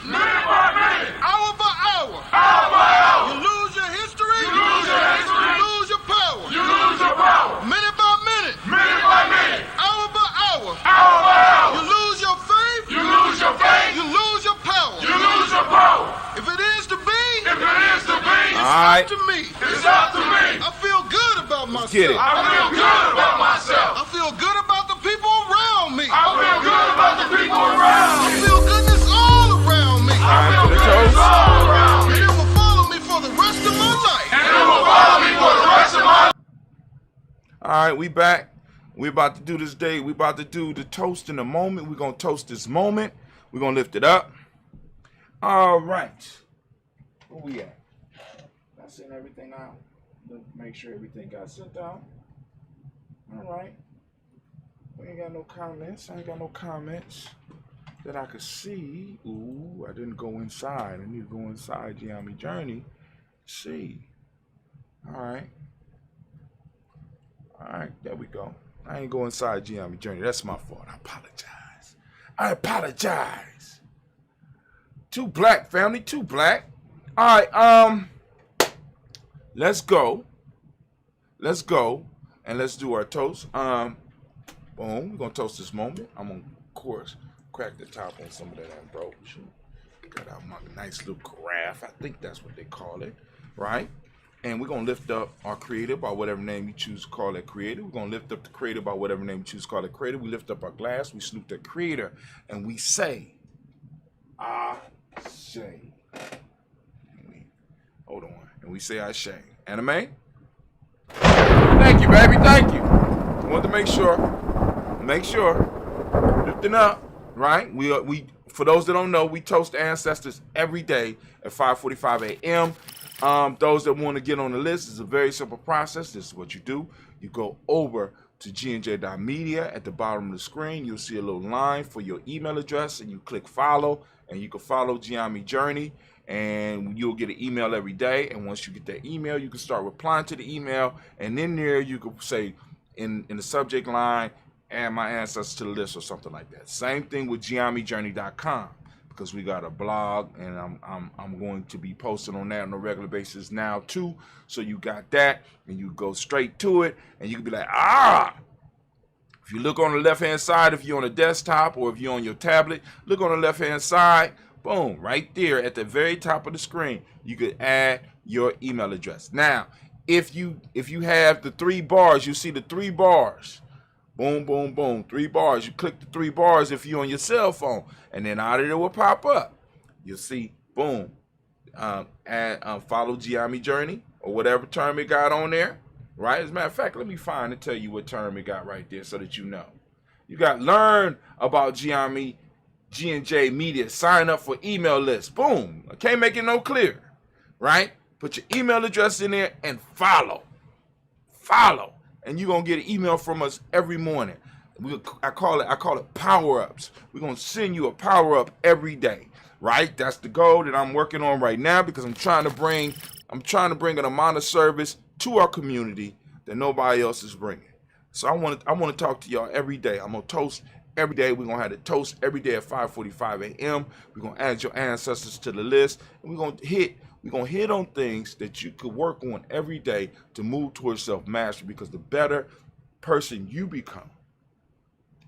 S6: Minute by minute.
S5: Hour by hour.
S6: Hour by hour.
S5: You lose your history.
S6: You lose your history.
S5: You lose your power.
S6: You lose your power.
S5: Minute by minute.
S6: Minute by minute.
S5: Hour by hour.
S6: Hour by hour.
S5: You lose your faith.
S6: You lose your faith.
S5: You lose your power.
S6: You lose your power.
S5: If it is to be,
S6: If it is to be,
S4: Alright.
S5: to me.
S6: it's up to me.
S5: I feel good about myself.
S4: get it.
S6: I feel good about myself.
S5: I feel good about the people around me.
S6: I feel good about the people around
S5: I
S6: me.
S5: feel goodness all around me.
S4: Time for the
S6: It's
S4: toast.
S6: all around me.
S5: And it will follow me for the rest of my life.
S6: And it will follow me for the rest of my life.
S4: All right, we back. We about to do this day. We about to do the toast in a moment. We're going to toast this moment. We're going to lift it up. All right. Where we at? I sent everything out. Let's make sure everything got sent out. All right. We ain't got no comments. I ain't got no comments that I could see. Ooh, I didn't go inside. I need to go inside Giami Journey. See. All right. All right, there we go. I ain't go inside Giami Journey. That's my fault. I apologize. I apologize. Too black, family. Too black. All right, let's go. Let's go and let's do our toast. Boom. We're gonna toast this moment. I'm gonna, of course, crack the top on some of that ambrosia. Got out my nice little carafe. I think that's what they call it, right? And we're gonna lift up our creator by whatever name you choose to call that creator. We're gonna lift up the creator by whatever name you choose to call it creator. We lift up our glass, we salute the creator, and we say, I say. Hold on. And we say I say. Anime? Thank you, baby. Thank you. Want to make sure. Lifting up, right? We for those that don't know, we toast the ancestors every day at 5:45 a.m. Those that want to get on the list, it's a very simple process. This is what you do. You go over to GNJ.Media. At the bottom of the screen, you'll see a little line for your email address, and you click follow, and you can follow Giami Journey, and you'll get an email every day. And once you get that email, you can start replying to the email, and in there you can say in the subject line, add my ancestors to the list or something like that. Same thing with GNJMedia.support, because we got a blog, and I'm going to be posting on that on a regular basis now too. So you got that, and you go straight to it, and you can be like, If you look on the left-hand side, if you're on a desktop or if you're on your tablet, look on the left-hand side, boom, right there at the very top of the screen, you could add your email address. Now, if you have the 3 bars, you see the 3 bars. Boom, boom, boom, 3 bars. You click the 3 bars if you're on your cell phone, and then out of there will pop up. You'll see, boom, follow GNJMe Journey or whatever term it got on there. Right? As a matter of fact, let me find and tell you what term it got right there so that you know. You got learn about GNJMe, GNJ Media, sign up for email list. Boom. I can't make it no clearer. Right? Put your email address in there and follow. Follow. And you're going to get an email from us every morning. I call it power-ups. We're going to send you a power-up every day. Right? That's the goal that I'm working on right now because I'm trying to bring an amount of service to our community that nobody else is bringing. So I want to talk to y'all every day. I'm gonna toast every day. We're gonna have a toast every day at 5:45 a.m. We're gonna add your ancestors to the list, and we're gonna hit on things that you could work on every day to move towards self-mastery. Because the better person you become,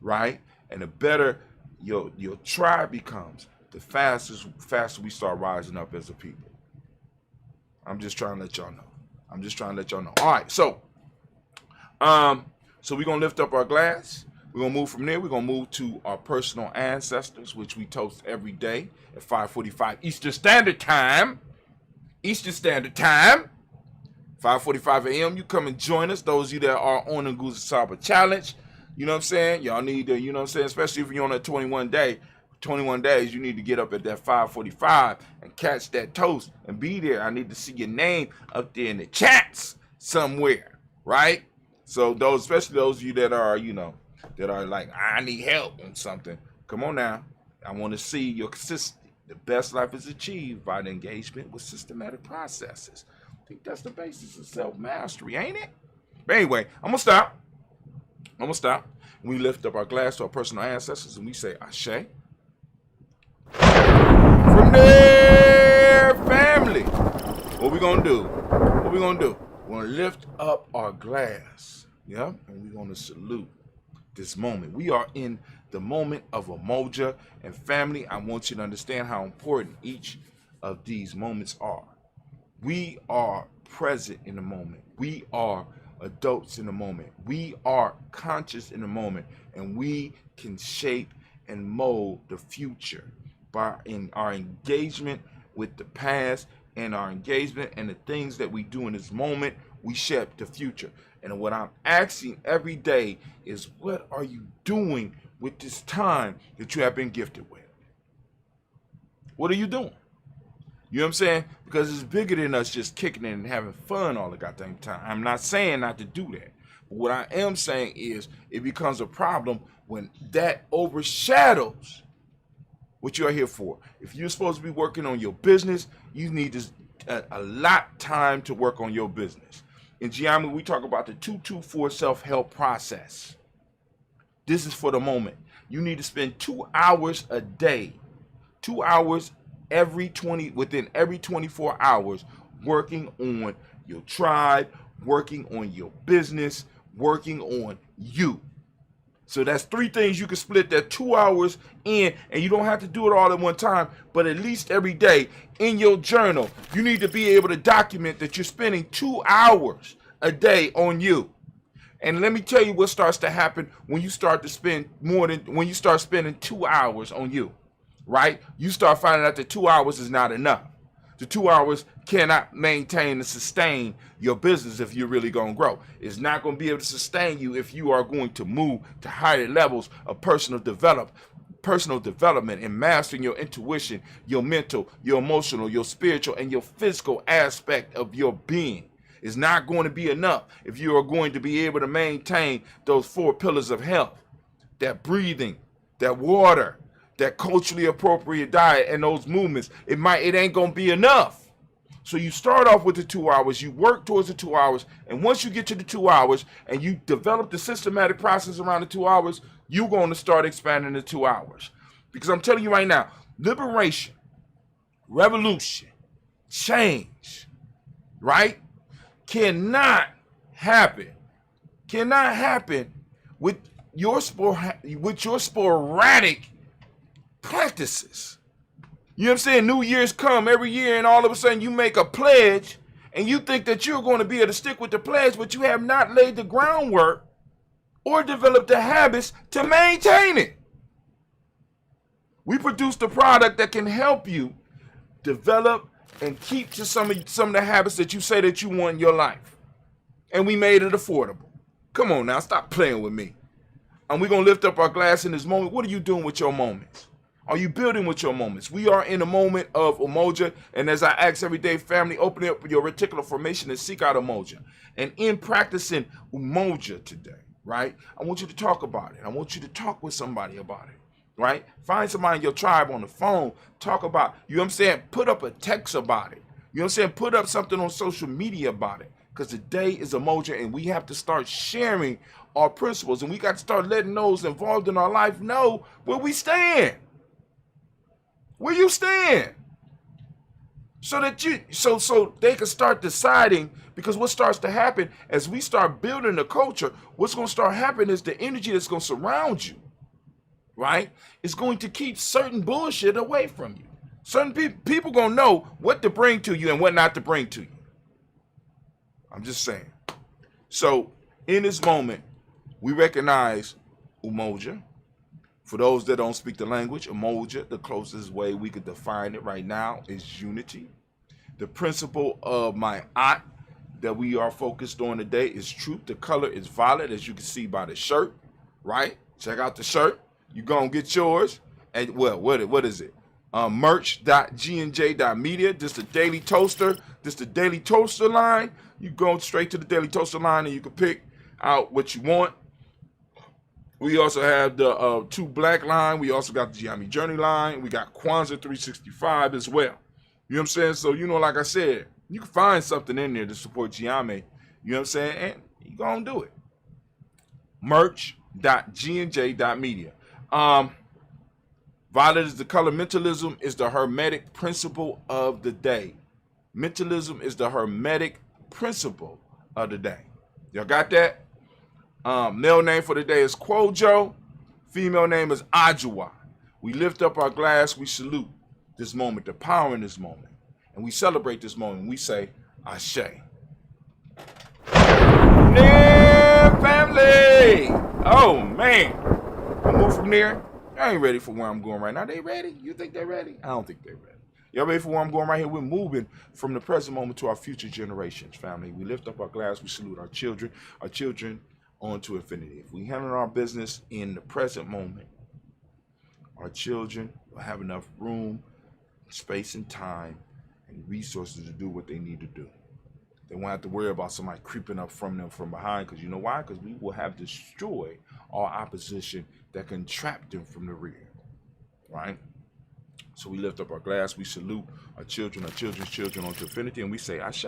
S4: right, and the better your tribe becomes, the faster we start rising up as a people. I'm just trying to let y'all know. All right, so we're going to lift up our glass. We're going to move from there. We're going to move to our personal ancestors, which we toast every day at 5:45 Eastern Standard Time. 5:45 a.m. You come and join us. Those of you that are on the Nguza Saba Challenge, you know what I'm saying? Y'all need to, you know what I'm saying? Especially if you're on a 21 days, you need to get up at that 5:45 and catch that toast and be there. I need to see your name up there in the chats somewhere, right? So especially those of you that are, that are like, I need help on something. Come on now. I want to see your consistency. The best life is achieved by the engagement with systematic processes. I think that's the basis of self-mastery, ain't it? But anyway, I'm going to stop. We lift up our glass to our personal ancestors and we say, Ashe. From there, family, what we gonna do? We're gonna lift up our glass, yeah, and we're gonna salute this moment. We are in the moment of Umoja, and family, I want you to understand how important each of these moments are. We are present in the moment. We are adults in the moment. We are conscious in the moment, and we can shape and mold the future in our engagement with the past and our engagement and the things that we do in this moment. We shape the future. And what I'm asking every day is, what are you doing with this time that you have been gifted with? What are you doing? You know what I'm saying? Because it's bigger than us just kicking it and having fun all the goddamn time. I'm not saying not to do that. But what I am saying is it becomes a problem when that overshadows what you are here for. If you're supposed to be working on your business, you need a lot of time to work on your business. In GNJMe, we talk about the 224 self-help process. This is for the moment. You need to spend 2 hours a day, 2 hours within every 24 hours, working on your tribe, working on your business, working on you. So that's 3 things you can split that 2 hours in, and you don't have to do it all at one time, but at least every day in your journal, you need to be able to document that you're spending 2 hours a day on you. And let me tell you what starts to happen when you start to spend when you start spending 2 hours on you, right? You start finding out that 2 hours is not enough. The 2 hours cannot maintain and sustain your business if you're really going to grow. It's not going to be able to sustain you if you are going to move to higher levels of personal development and mastering your intuition, your mental, your emotional, your spiritual, and your physical aspect of your being. It's not going to be enough if you are going to be able to maintain those 4 pillars of health, that breathing, that water, that culturally appropriate diet, and those movements. It ain't gonna be enough. So you start off with the 2 hours, you work towards the 2 hours, and once you get to the 2 hours and you develop the systematic process around the 2 hours, you're gonna start expanding the 2 hours. Because I'm telling you right now, liberation, revolution, change, right, cannot happen with your sporadic practices. You know what I'm saying? New Year's come every year, and all of a sudden you make a pledge, and you think that you're going to be able to stick with the pledge, but you have not laid the groundwork or developed the habits to maintain it. We produce the product that can help you develop and keep to some of the habits that you say that you want in your life. And we made it affordable. Come on now, stop playing with me. And we're going to lift up our glass in this moment. What are you doing with your moments? Are you building with your moments? We are in a moment of Umoja. And as I ask every day, family, open up your reticular formation and seek out Umoja. And in practicing Umoja today, right, I want you to talk about it. I want you to talk with somebody about it. Right? Find somebody in your tribe on the phone. Talk about, you know what I'm saying? Put up a text about it. You know what I'm saying? Put up something on social media about it. Because today is Umoja, and we have to start sharing our principles. And we got to start letting those involved in our life know where we stand. Where you stand. So that so they can start deciding, because what starts to happen as we start building the culture, what's going to start happening is the energy that's going to surround you, right, is going to keep certain bullshit away from you. Certain people going to know what to bring to you and what not to bring to you. I'm just saying. So in this moment, we recognize Umoja. For those that don't speak the language, Umoja, the closest way we could define it right now is unity. The principle of my aunt that we are focused on today is truth. The color is violet, as you can see by the shirt, right? Check out the shirt. You gonna get yours. And well, what is it? Merch.GNJ.media. This the Daily Toaster. This the Daily Toaster line. You go straight to the Daily Toaster line and you can pick out what you want. We also have the 2 Black line. We also got the Giami Journey line. We got Kwanzaa 365 as well. You know what I'm saying? So, you know, like I said, you can find something in there to support Giami. You know what I'm saying? And you gonna do it. Merch.GNJ.media. Violet is the color. Mentalism is the hermetic principle of the day. Mentalism is the hermetic principle of the day. Y'all got that? Male name for the day is Kwojo. Female name is Ajua. We lift up our glass. We salute this moment, the power in this moment. And we celebrate this moment. We say, Ashe. Yeah, family. Oh, man. I move from there. I ain't ready for where I'm going right now. They ready? You think they're ready? I don't think they're ready. Y'all ready for where I'm going right here? We're moving from the present moment to our future generations, family. We lift up our glass. We salute our children on to infinity. If we handle our business in the present moment, our children will have enough room, space, and time, and resources to do what they need to do. They won't have to worry about somebody creeping up from them from behind, because you know why? Because we will have destroyed our opposition that can trap them from the rear, right? So we lift up our glass, we salute our children, our children's children onto infinity, and we say, Ashe.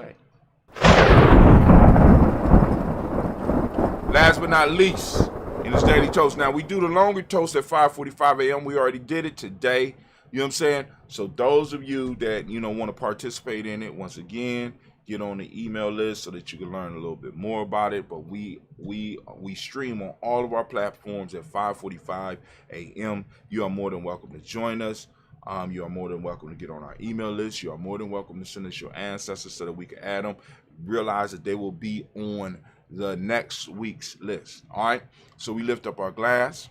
S4: Last but not least, in this daily toast. Now, we do the longer toast at 5:45 a.m. We already did it today. You know what I'm saying? So those of you that, you know, want to participate in it, once again, get on the email list so that you can learn a little bit more about it. But we stream on all of our platforms at 5:45 a.m. You are more than welcome to join us. You are more than welcome to get on our email list. You are more than welcome to send us your ancestors so that we can add them. Realize that they will be on the next week's list. All right. So we lift up our glass.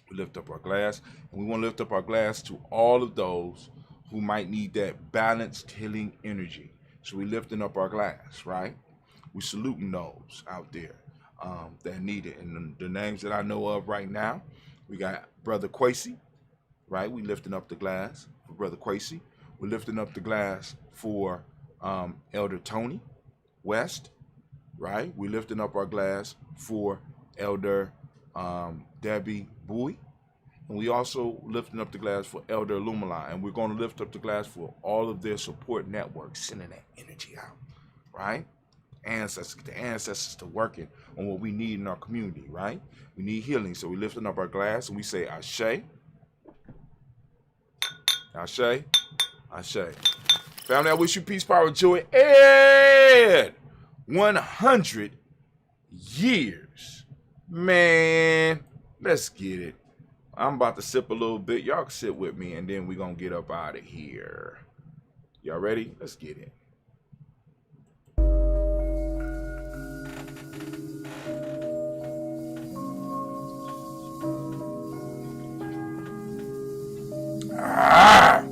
S4: We lift up our glass, and we want to lift up our glass to all of those who might need that balanced healing energy. So we lifting up our glass, right? We saluting those out there that need it. And the names that I know of right now, we got Brother Kwesi, right? We lifting up the glass for Brother Kwesi. We're lifting up the glass for Elder Tony West, right? We're lifting up our glass for Elder Debbie Bowie. And we also lifting up the glass for Elder Lumala. And we're going to lift up the glass for all of their support networks, sending that energy out, right? Ancestors, get the ancestors to working on what we need in our community, right? We need healing. So we're lifting up our glass and we say, Ashe, Ashe, Ashe. Family, I wish you peace, power, joy, and 100 years Man, let's get it. I'm about to sip a little bit. Y'all can sit with me, and then we're going to get up out of here. Y'all ready? Let's get it. Ah!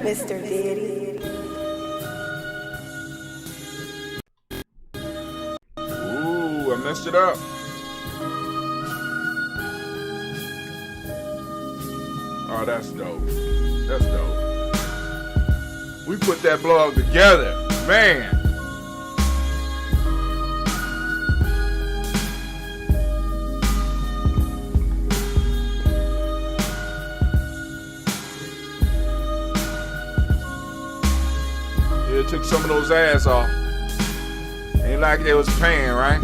S7: Mr. Diddy.
S4: Ooh, I messed it up. Oh, that's dope. That's dope. We put that blog together, man. It took some of those ads off. Ain't like they was paying, right?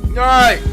S4: All right.